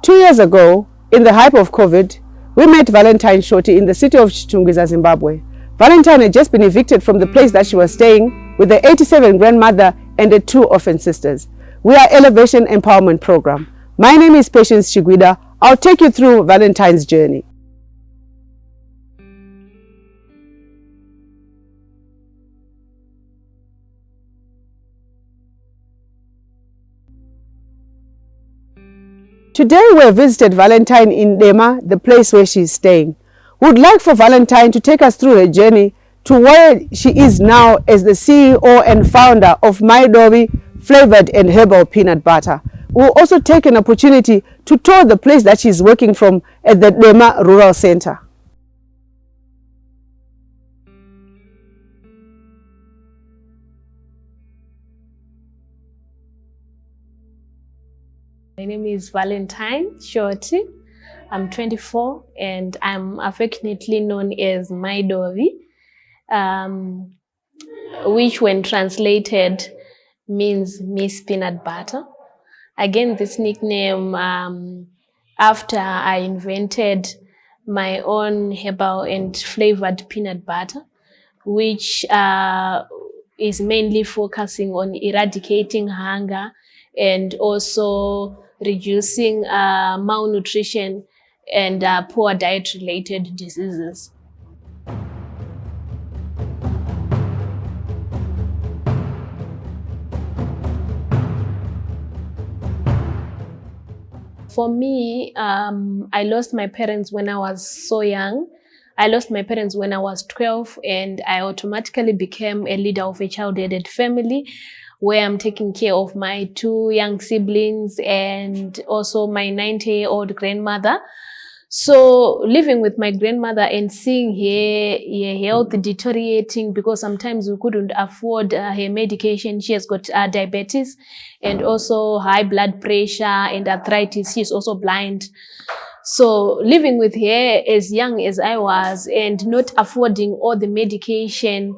2 years ago, in the hype of COVID, we met Valentine Shoti in the city of Chigwida, Zimbabwe. Valentine had just been evicted from the place that she was staying with her 87 grandmother and her 2 orphan sisters. We are Elevation Empowerment Program. My name is Patience Chigwida. I'll take you through Valentine's journey. Today we have visited Valentine in Dema, the place where she is staying. We would like for Valentine to take us through her journey to where she is now as the CEO and founder of Maidovi flavored and herbal peanut butter. We will also take an opportunity to tour the place that she is working from at the Dema Rural Center. My name is Valentine Shoti. I'm 24 and I'm affectionately known as Maidovi, which when translated means Miss Peanut Butter. Again, this nickname after I invented my own herbal and flavored peanut butter, which is mainly focusing on eradicating hunger and also reducing malnutrition and poor diet-related diseases. For me, I lost my parents when I was so young. I lost my parents when I was 12, and I automatically became a leader of a child-headed family, where I'm taking care of my 2 young siblings and also my 90-year-old grandmother. So living with my grandmother and seeing her health deteriorating because sometimes we couldn't afford her medication. She has got diabetes and also high blood pressure and arthritis. She is also blind. So living with her as young as I was and not affording all the medication,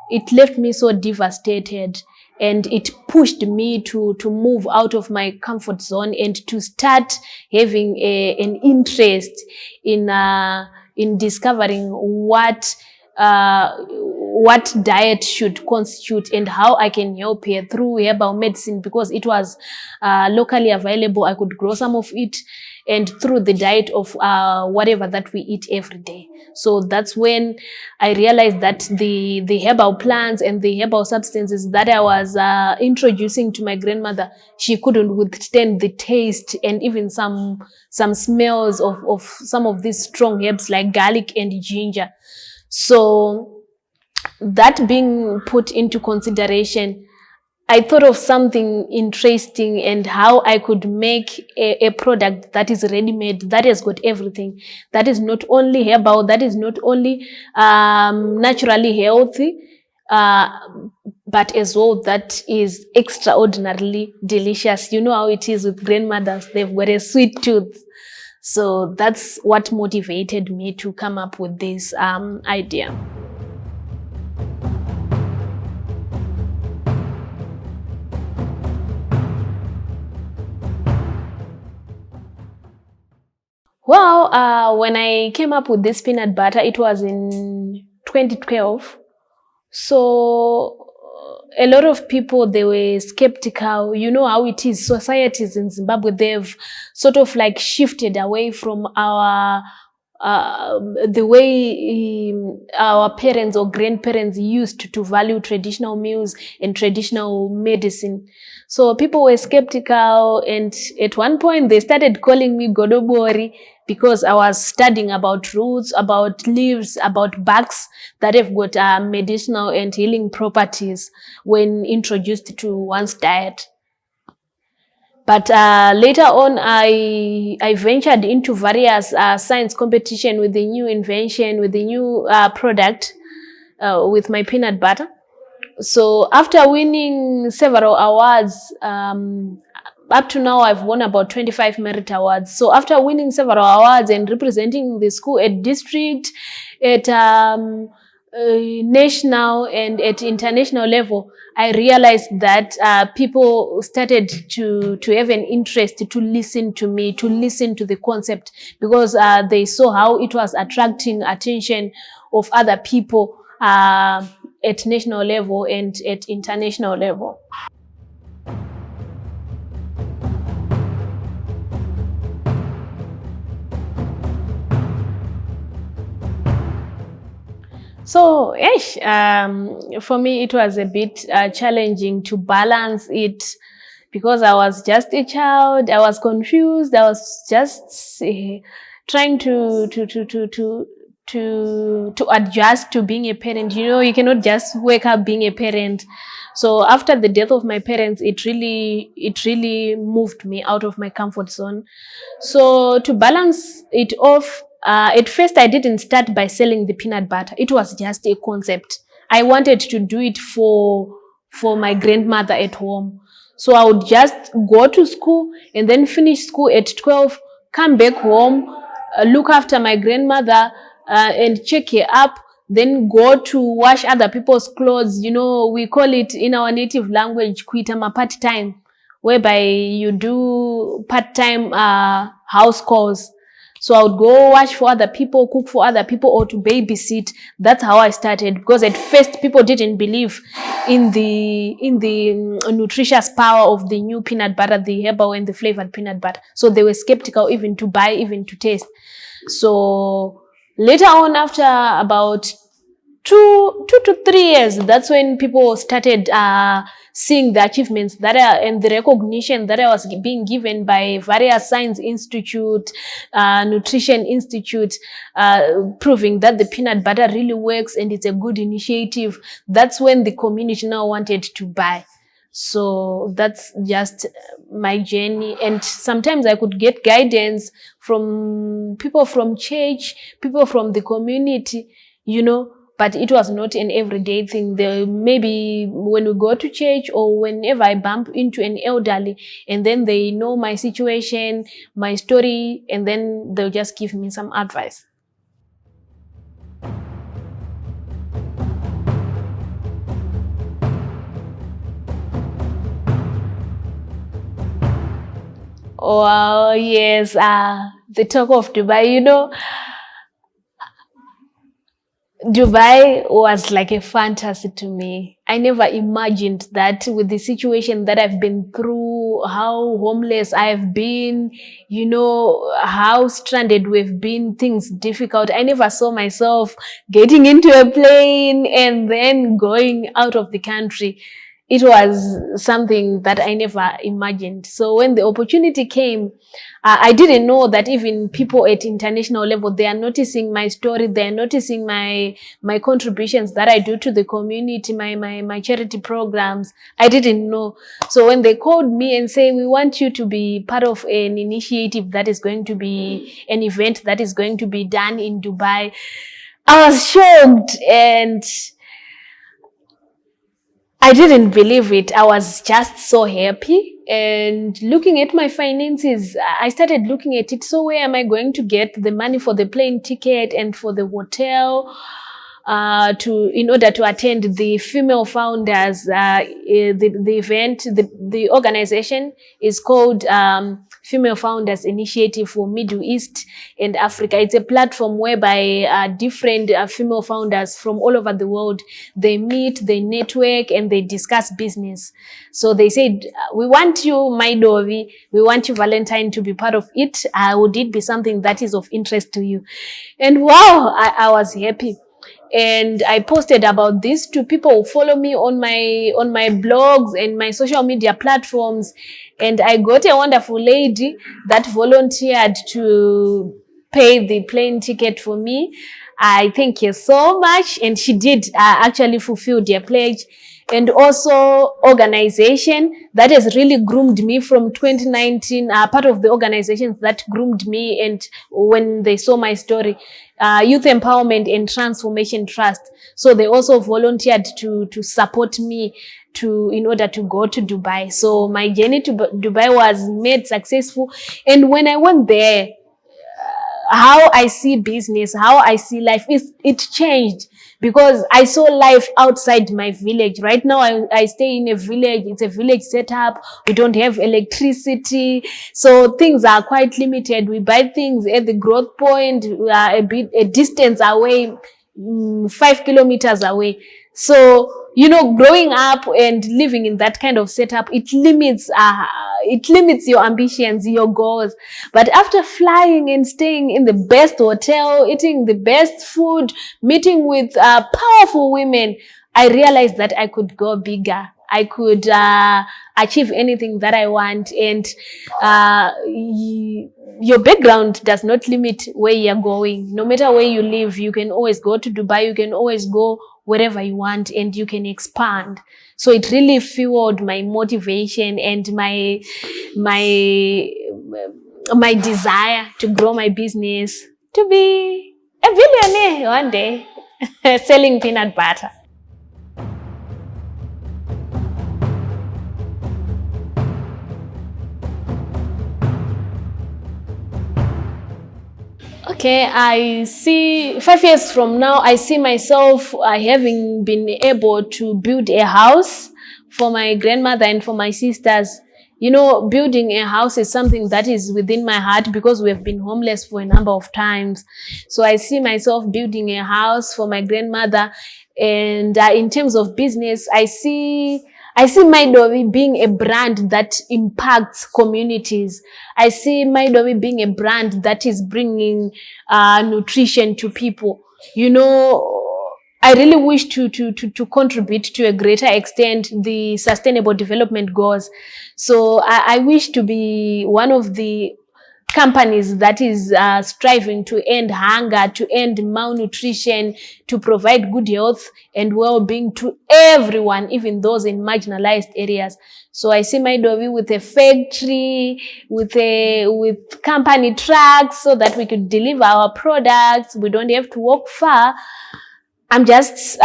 it left me so devastated. And it pushed me to move out of my comfort zone and to start having an interest in discovering what diet should constitute and how I can help her through herbal medicine, because it was locally available. I could grow some of it, and through the diet of whatever that we eat every day. So that's when I realized that the herbal plants and the herbal substances that I was introducing to my grandmother, she couldn't withstand the taste and even some smells of some of these strong herbs like garlic and ginger. So that being put into consideration, I thought of something interesting and how I could make a product that is ready-made, that has got everything, that is not only herbal, that is not only naturally healthy, but as well that is extraordinarily delicious. You know how it is with grandmothers, they've got a sweet tooth. So that's what motivated me to come up with this idea. Well, when I came up with this peanut butter, it was in 2012. So a lot of people, they were skeptical. You know how it is. Societies in Zimbabwe, they've sort of like shifted away from the way our parents or grandparents used to value traditional meals and traditional medicine. So people were skeptical, and at one point they started calling me Godobori because I was studying about roots, about leaves, about barks that have got medicinal and healing properties when introduced to one's diet. But later on, I ventured into various science competition with the new invention, with the new product, with my peanut butter. So after winning several awards, up to now I've won about 25 merit awards. So after winning several awards and representing the school at district, at national and at international level, I realized that people started to have an interest to listen to me, to listen to the concept, because they saw how it was attracting attention of other people at national level and at international level. So, for me, it was a bit challenging to balance it, because I was just a child. I was confused. I was just trying to adjust to being a parent. You know, you cannot just wake up being a parent. So after the death of my parents, it really moved me out of my comfort zone. So to balance it off, at first I didn't start by selling the peanut butter. It was just a concept. I wanted to do it for my grandmother at home. So I would just go to school and then finish school at 12, come back home, look after my grandmother and check her up, then go to wash other people's clothes. You know, we call it in our native language, kuitama part-time, whereby you do part-time house chores. So I would go wash for other people, cook for other people, or to babysit. That's how I started, because at first people didn't believe in the nutritious power of the new peanut butter, the herbal and the flavored peanut butter. So they were skeptical even to buy, even to taste. So later on, after about 2 to 3 years, that's when people started seeing the achievements that and the recognition that I was being given by various science institute, nutrition institute, proving that the peanut butter really works and it's a good initiative. That's when the community now wanted to buy. So that's just my journey. And sometimes I could get guidance from people from church, people from the community, you know, but it was not an everyday thing. Maybe when we go to church or whenever I bump into an elderly and then they know my situation, my story, and then they'll just give me some advice. Oh, yes, the talk of Dubai, you know, Dubai was like a fantasy to me. I never imagined that with the situation that I've been through, how homeless I've been, you know, how stranded we've been, things difficult. I never saw myself getting into a plane and then going out of the country. It was something that I never imagined. So when the opportunity came, I didn't know that even people at international level, they are noticing my story, they are noticing my contributions that I do to the community, my charity programs. I didn't know. So when they called me and say, we want you to be part of an initiative that is going to be an event that is going to be done in Dubai, I was shocked and I didn't believe it. I was just so happy. And looking at my finances, I started looking at it. So where am I going to get the money for the plane ticket and for the hotel? In order to attend the female founders, the event, the organization is called Female Founders Initiative for Middle East and Africa. It's a platform whereby different female founders from all over the world, they meet, they network, and they discuss business. So they said, we want you, my Dovi, we want you, Valentine, to be part of it. Would it be something that is of interest to you? And wow, I was happy. And I posted about this to people who follow me on my blogs and my social media platforms. And I got a wonderful lady that volunteered to pay the plane ticket for me. I thank you so much. And she did actually fulfill their pledge. And also organization that has really groomed me from 2019, part of the organizations that groomed me. And when they saw my story, Youth Empowerment and Transformation Trust. So they also volunteered to support me in order to go to Dubai. So my journey to Dubai was made successful. And when I went there, how I see business, how I see life, it changed because I saw life outside my village. Right now, I stay in a village. It's a village setup. We don't have electricity. So things are quite limited. We buy things at the growth point, a distance away, 5 kilometers away. So, you know, growing up and living in that kind of setup, it limits your ambitions, your goals. But after flying and staying in the best hotel, eating the best food, meeting with powerful women, I realized that I could go bigger. I could achieve anything that I want. And your background does not limit where you're going. No matter where you live, you can always go to Dubai, you can always go wherever you want, and you can expand. So it really fueled my motivation and my desire to grow my business, to be a billionaire one day, selling peanut butter. Okay, I see 5 years from now, I see myself having been able to build a house for my grandmother and for my sisters. You know, building a house is something that is within my heart because we have been homeless for a number of times. So I see myself building a house for my grandmother. And in terms of business, I see Maidovi being a brand that impacts communities. I see Maidovi being a brand that is bringing nutrition to people. You know, I really wish to contribute to a greater extent the sustainable development goals. So I wish to be one of the companies that is striving to end hunger, to end malnutrition, to provide good health and well-being to everyone, even those in marginalized areas. So I see Maidovi with a factory, with company trucks so that we could deliver our products. We don't have to walk far. I'm just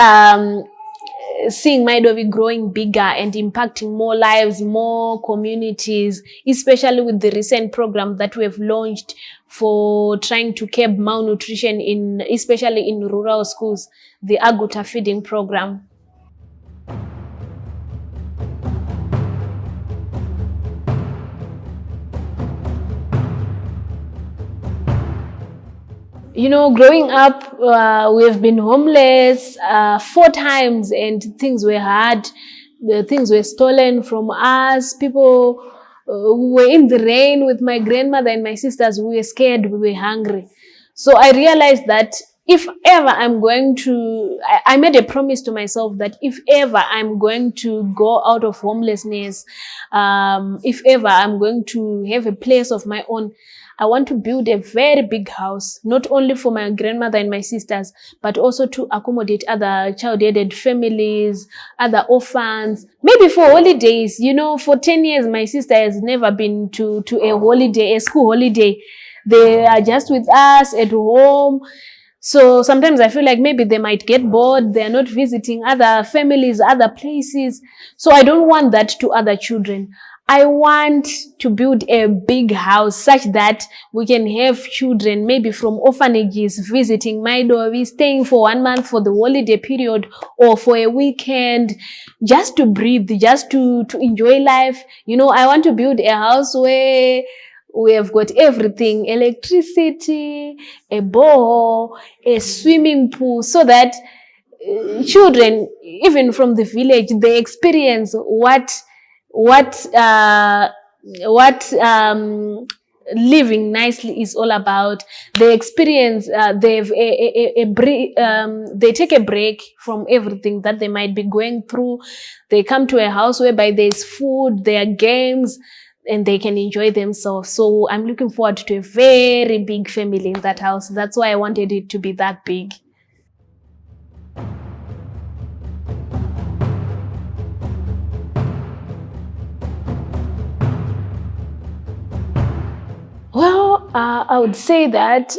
seeing Maidovi growing bigger and impacting more lives, more communities, especially with the recent program that we have launched for trying to curb malnutrition especially in rural schools, the Aguta feeding program. You know, growing up, we've been homeless 4 times and things were hard. The things were stolen from us. People who were in the rain with my grandmother and my sisters. We were scared. We were hungry. So I realized that if ever I'm going to, I made a promise to myself that if ever I'm going to go out of homelessness, if ever I'm going to have a place of my own, I want to build a very big house, not only for my grandmother and my sisters, but also to accommodate other child-aided families, other orphans, maybe for holidays. You know, for 10 years, my sister has never been to a holiday, a school holiday. They are just with us at home. So sometimes I feel like maybe they might get bored. They are not visiting other families, other places. So I don't want that to other children. I want to build a big house such that we can have children maybe from orphanages visiting Maidovi, staying for 1 month for the holiday period or for a weekend, just to breathe, just to enjoy life. You know, I want to build a house where we have got everything, electricity, a borehole, a swimming pool, so that children, even from the village, they experience what living nicely is all about. They experience, they take a break from everything that they might be going through. They come to a house whereby there's food, there are games, and they can enjoy themselves. So I'm looking forward to a very big family in that house. That's why I wanted it to be that big. Well, I would say that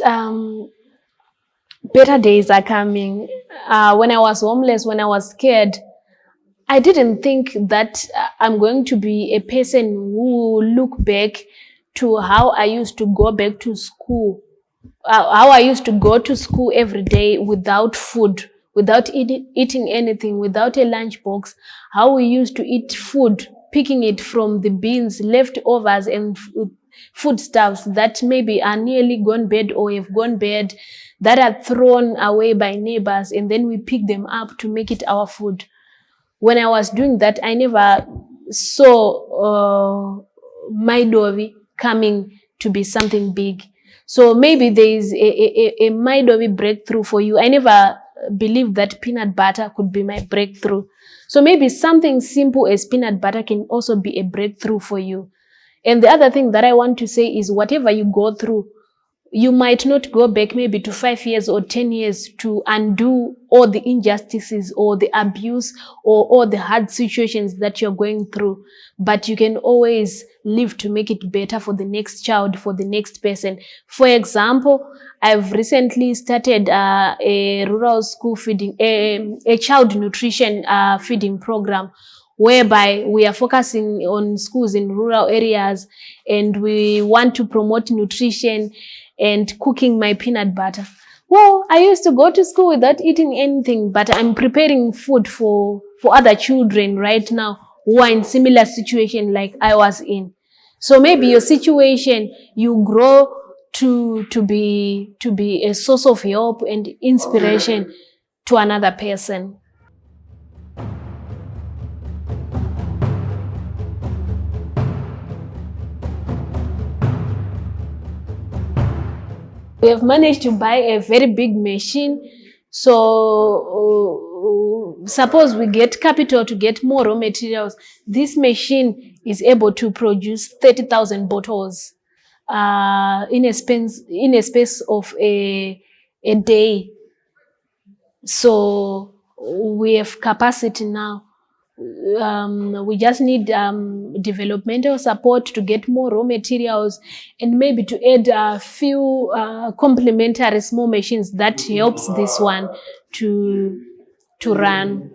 better days are coming. When I was homeless, when I was scared, I didn't think that I'm going to be a person who will look back to how I used to go back to school how I used to go to school every day without food, without eating anything, without a lunch box, how we used to eat food, picking it from the bins, leftovers and foodstuffs that maybe are nearly gone bad or have gone bad, that are thrown away by neighbors, and then we pick them up to make it our food. When I was doing that, I never saw my dovi coming to be something big. So maybe there is a my dovi breakthrough for you. I never believed that peanut butter could be my breakthrough. So maybe something simple as peanut butter can also be a breakthrough for you. And the other thing that I want to say is whatever you go through, you might not go back maybe to 5 years or 10 years to undo all the injustices or the abuse or all the hard situations that you're going through, but you can always live to make it better for the next child, for the next person. For example, I've recently started a rural school feeding, a child nutrition feeding program, whereby we are focusing on schools in rural areas, and we want to promote nutrition and cooking my peanut butter. Well, I used to go to school without eating anything, but I'm preparing food for other children right now who are in similar situation like I was in. So maybe your situation, you grow to be a source of help and inspiration to another person. We have managed to buy a very big machine. So suppose we get capital to get more raw materials. This machine is able to produce 30,000 bottles in a space of a day. So we have capacity now. We just need developmental support to get more raw materials, and maybe to add a few complementary small machines that helps this one to run.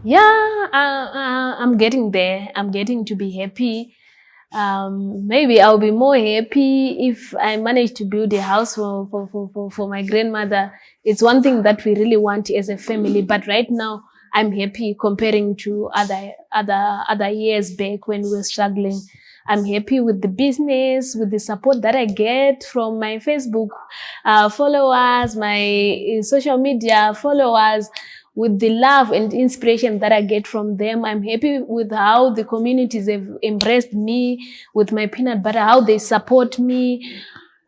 Yeah, I'm getting there. I'm getting to be happy. Maybe I'll be more happy if I manage to build a house for my grandmother. It's one thing that we really want as a family, but right now I'm happy comparing to other years back when we were struggling. I'm happy with the business, with the support that I get from my Facebook followers, my social media followers, with the love and inspiration that I get from them. I'm happy with how the communities have embraced me with my peanut butter, how they support me.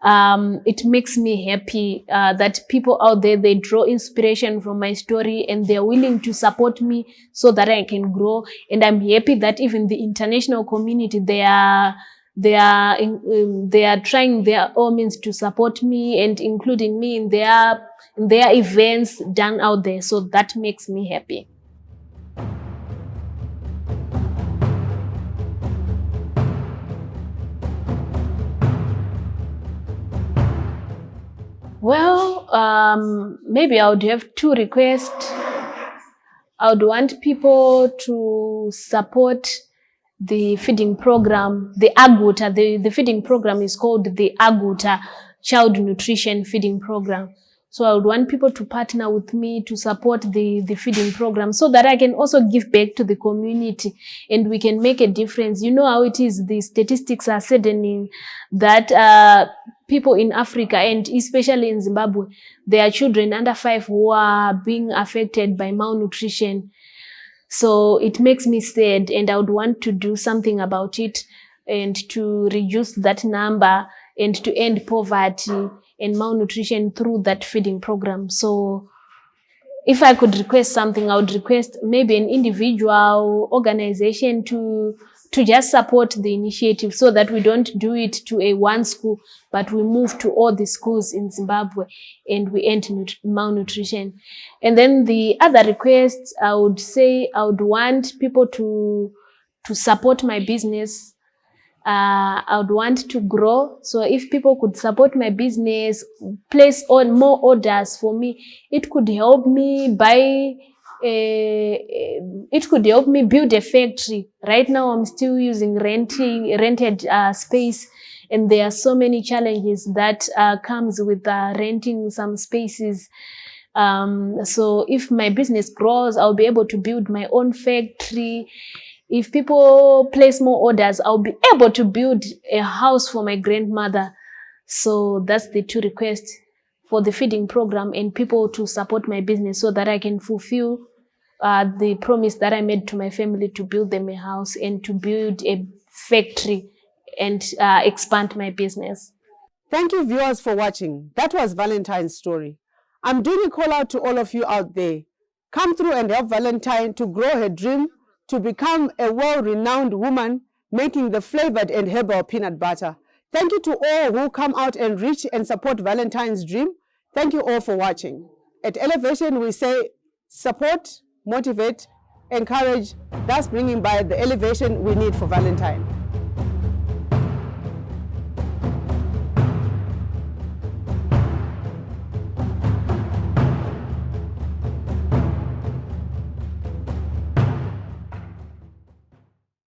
It makes me happy that people out there, they draw inspiration from my story and they're willing to support me so that I can grow. And I'm happy that even the international community, they are trying their all means to support me and including me in their events done out there. So that makes me happy. Well, maybe I would have two requests. I would want people to support the feeding program, the Aguta. The feeding program is called the Aguta Child Nutrition Feeding Program. So I would want people to partner with me to support the feeding program so that I can also give back to the community and we can make a difference. You know how it is, the statistics are saddening that people in Africa and especially in Zimbabwe, there are children under 5 who are being affected by malnutrition. So it makes me sad, and I would want to do something about it and to reduce that number and to end poverty and malnutrition through that feeding program. So if I could request something, I would request maybe an individual organization to just support the initiative so that we don't do it to a one school, but we move to all the schools in Zimbabwe and we end malnutrition. And then the other request, I would say I would want people to support my business. I would want to grow. So if people could support my business, place on more orders for me, it could help me buy it could help me build a factory. Right now, I'm still using rented space, and there are so many challenges that comes with renting some spaces. So if my business grows, I'll be able to build my own factory. If people place more orders, I'll be able to build a house for my grandmother. So that's the two requests for the feeding program, and people to support my business so that I can fulfill the promise that I made to my family to build them a house and to build a factory and expand my business. Thank you, viewers, for watching. That was Valentine's story. I'm doing a call out to all of you out there. Come through and help Valentine to grow her dream to become a world-renowned woman making the flavored and herbal peanut butter. Thank you to all who come out and reach and support Valentine's dream. Thank you all for watching. At Elevation, we say support, motivate, encourage. That's bringing by the elevation we need for Valentine.